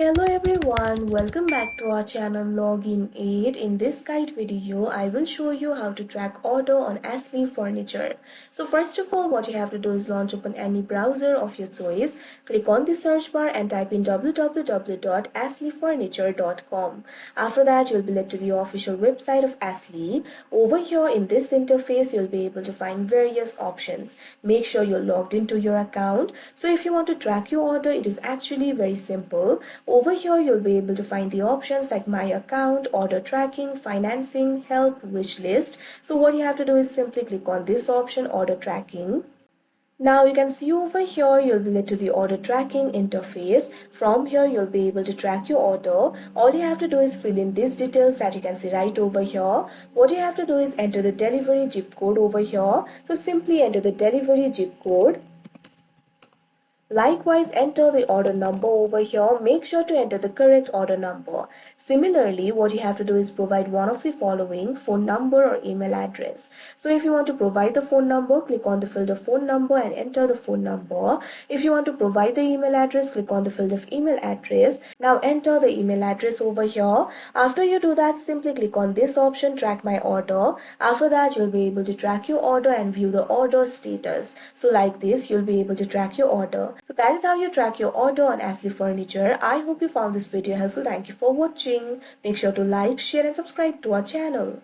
Hello everyone, welcome back to our channel Login 8. In this guide video, I will show you how to track order on Ashley Furniture. So first of all, what you have to do is launch open any browser of your choice. Click on the search bar and type in www.ashleyfurniture.com. After that, you'll be led to the official website of Ashley. Over here in this interface, you'll be able to find various options. Make sure you're logged into your account. So if you want to track your order, it is actually very simple. Over here, you'll be able to find the options like My Account, Order Tracking, Financing, Help, Wish List. So what you have to do is simply click on this option, Order Tracking. Now you can see over here, you'll be led to the order tracking interface. From here, you'll be able to track your order. All you have to do is fill in these details that you can see right over here. What you have to do is enter the delivery zip code over here. So simply enter the delivery zip code. Likewise, enter the order number over here. Make sure to enter the correct order number. Similarly, what you have to do is provide one of the following: phone number or email address. So if you want to provide the phone number, click on the field of phone number and enter the phone number. If you want to provide the email address, click on the field of email address. Now enter the email address over here. After you do that, simply click on this option, Track My Order. After that, you'll be able to track your order and view the order status. So like this, you'll be able to track your order. So that is how you track your order on Ashley Furniture. I hope you found this video helpful. Thank you for watching. Make sure to like, share and subscribe to our channel.